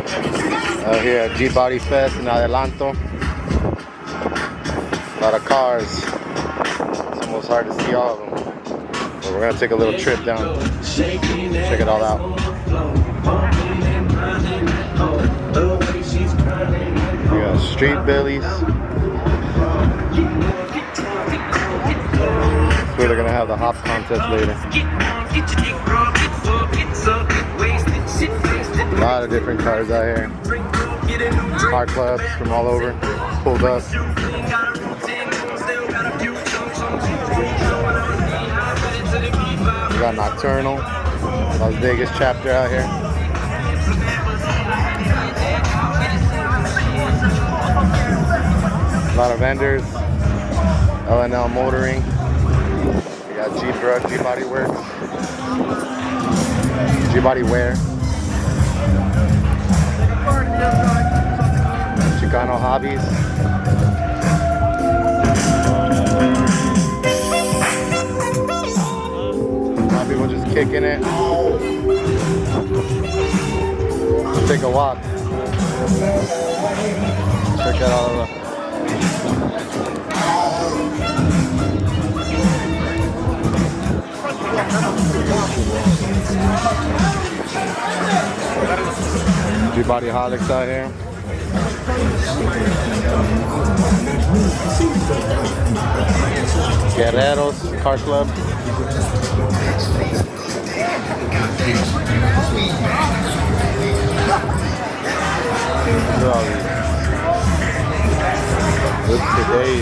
Out here at Gbody Fest in Adelanto. A lot of cars. It's almost hard to see all of them. But we're gonna take a little trip down. Check it all out. We got street billies. That's where they're gonna have the hop contest later. A lot of different cars out here. Car clubs from all over pulled up. We got Nocturnal, Las Vegas chapter out here. A lot of vendors. L&L Motoring. We got G-Drug, G-Body Works, G-Body Wear. Chicano Hobbies. A lot of people just kicking it. Let's take a walk. Check out all of the Gbody holics out here. Guerreros Car Club. Look today.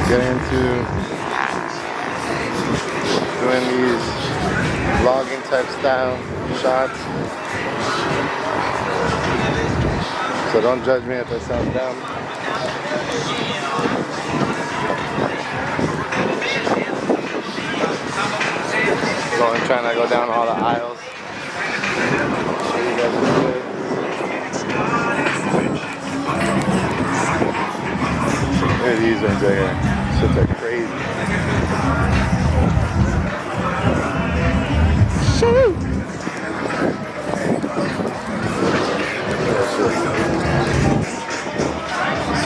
Get into doing these vlogging type style shots. So don't judge me if I sound dumb. Going trying to go down all the aisles. Show you guys what's good. Look at these ones right here. Shits are crazy. Shoot!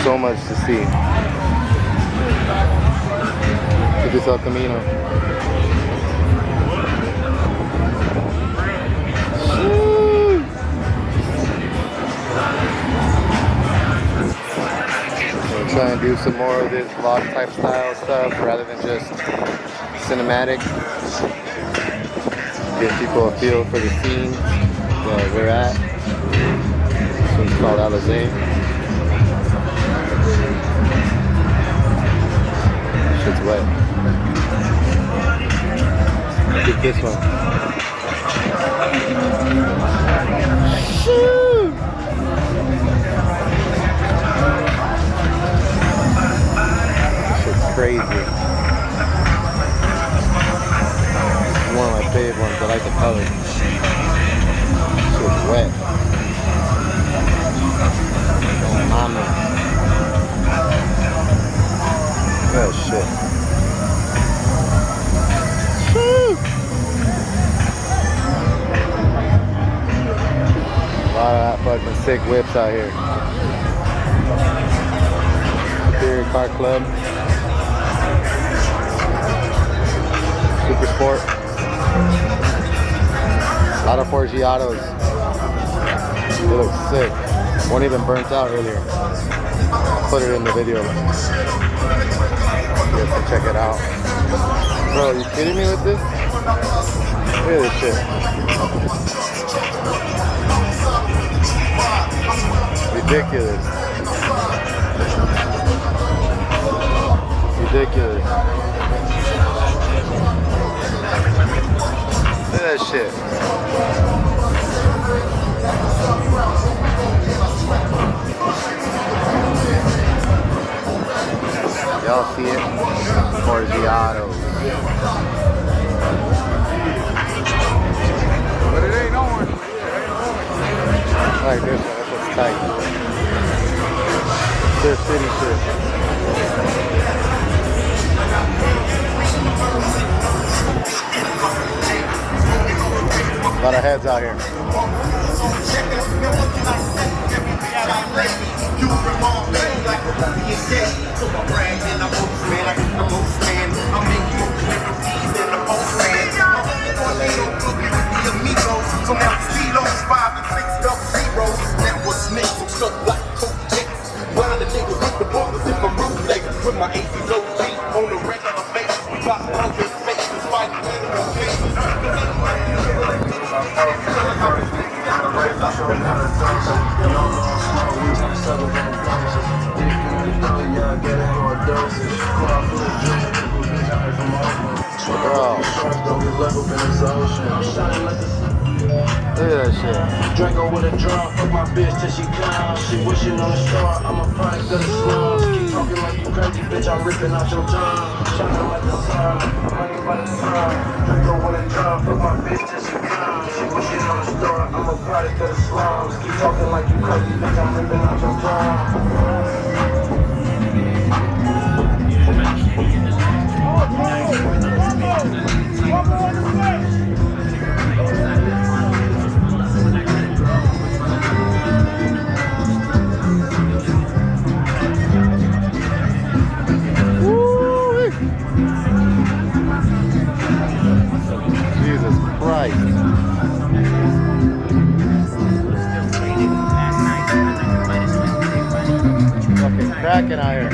So much to see. Look at El Camino. Try and do some more of this vlog type style stuff rather than just cinematic. Give people a feel for the scene that we're at. This one's called Alizé. Shit's wet. Get this one. Shoo! Crazy. This is one of my favorite ones. I like the color. It's wet. Oh, mama. Look at that shit. Woo! A lot of that fucking sick whips out here. Superior Car Club. Super Sport. A lot of forgiatos. They look sick. One even burnt out earlier. Put it in the video. You guys can check it out. Bro, are you kidding me with this? Look at this shit. Ridiculous. Ridiculous. Look at that shit. Y'all see it? Forgiatos. But it ain't on. Like this one, that's what's tight. This city shit. A lot of heads out here. With my AC's OG on the regular basis, we got hundreds of faces fighting Look at that shit. Draco with a drop, fuck my bitch till she comes. She wishing on a star, I'm a product of the slums. Keep talking like you crazy, bitch, I'm ripping out your tongue. Shining like the sun, I'm running by the sun. Draco with a drop, fuck my bitch till she comes. She wishing on a star, I'm a product of the slums. Keep talking like you crazy, bitch, I'm ripping out your tongue. Jesus Christ. Fucking cracking out here.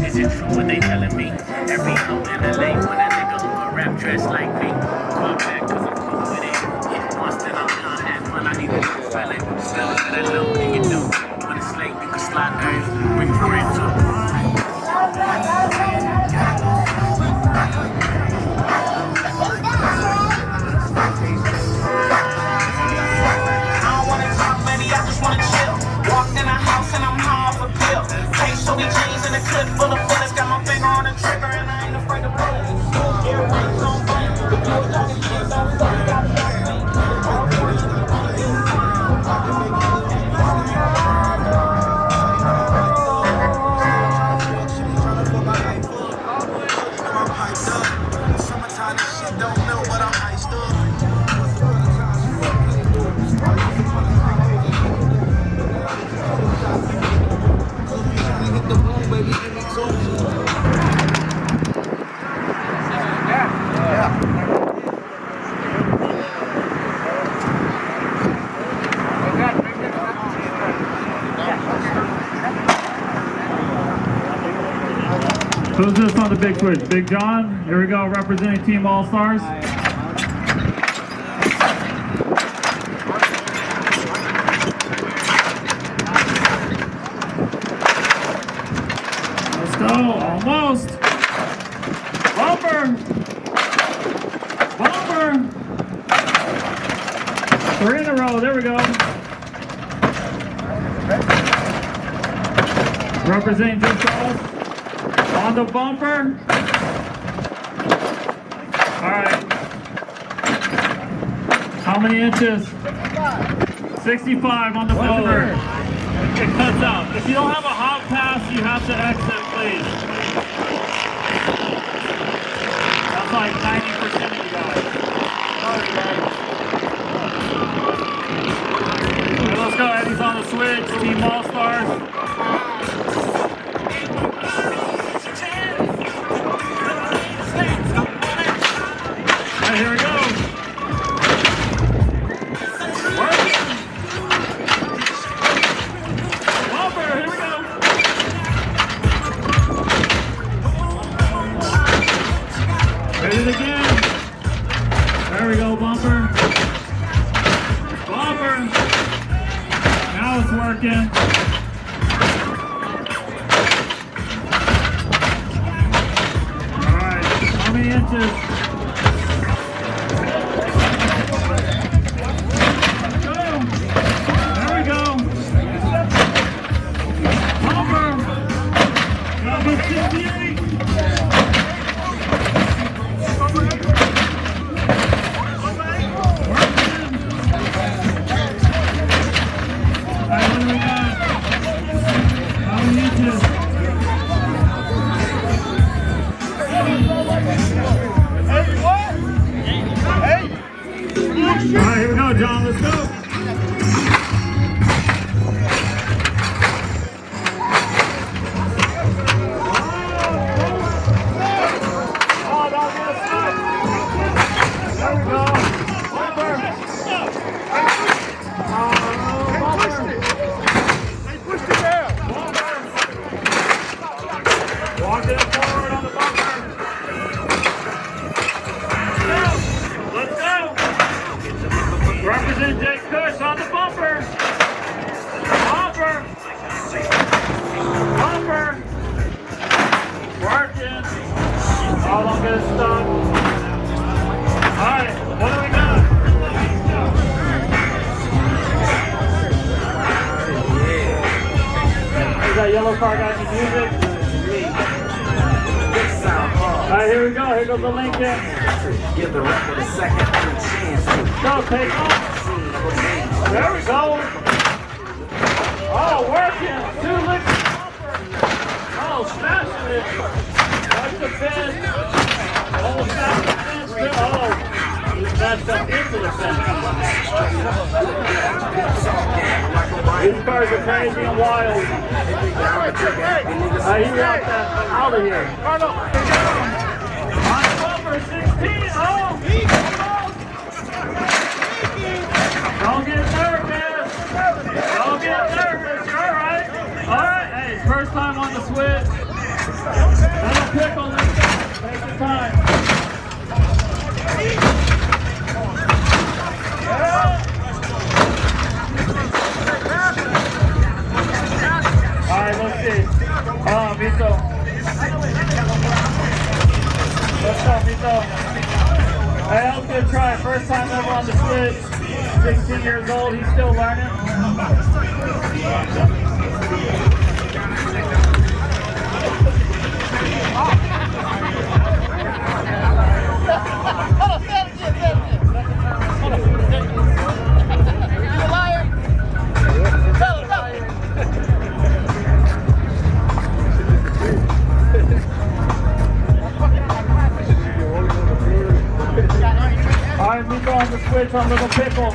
Is it true what they telling me? Every hoe in LA when a nigga who a rap dressed like me. Come back cause I'm cool with it. Hit once then I'm done. Have fun, I need to be feeling. Still to the low, nigga do. When it's late, you can slide through. Bring friends up. So many chains in a clip full of bullets. Got my finger on the trigger and I ain't afraid to pull it. Yeah, rings on blank. The boys talking shit, don't stop, got summertime, this shit don't know what I'm iced up. Who's this on the big switch? Big John? Here we go, representing Team All Stars. Let's go, almost. Bumper. Bumper. 3 in a row, there we go. Representing Team Charles. On the bumper. All right. How many inches? 65 on the bumper. It cuts out. If you don't have a hot pass, you have to exit, please. That's like 90% of you guys. Okay, let's go. Eddie's on the switch. Team All Stars. Here we go. Working. Bumper, here we go. Hit it again. There we go, bumper. Bumper. Now it's working. All right, how many inches? Y'all don't get stuck. Alright, what do we got? Is that yellow car got any music? Alright, here we go. Here goes the Lincoln. Give the record a second chance. Go, take off. There we go. Oh, working. 2 licks. Oh, smashing it. That's the fence. Oh, smashed the fence too. Oh, he smashed up into the fence. These cars are crazy and wild. He walked out of here. On bumper 16. Oh, don't get nervous. Don't get nervous. You're all right. All right. Hey, first time on the switch. Little pickle. Take your time. All right, let's see. Vito. Let's go, Vito. Hey, that was a good try. First time ever on the switch. 16 years old. He's still learning. Alright, Miko on the switch on Little Pickle.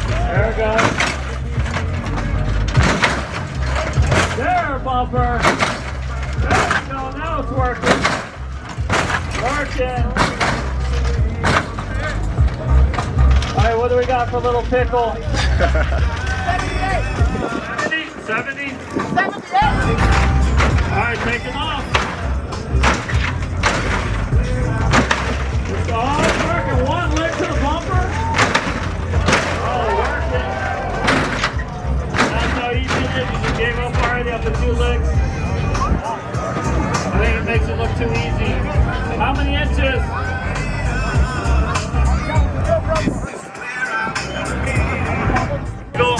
There we go. There, bumper. There we go. Now it's working. Working. Alright, what do we got for Little Pickle? 70? 78. Alright, take him off. Oh, it's working. 1 lick to the bumper. Oh, working. That's how easy it is. You just gave up already after 2 licks. I think it makes it look too easy. How many inches? Go.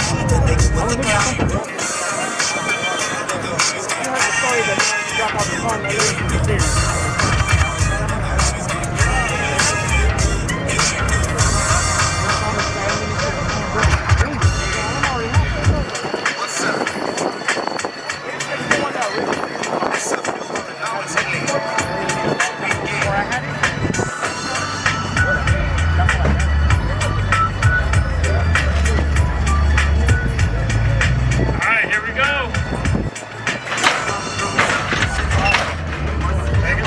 Taking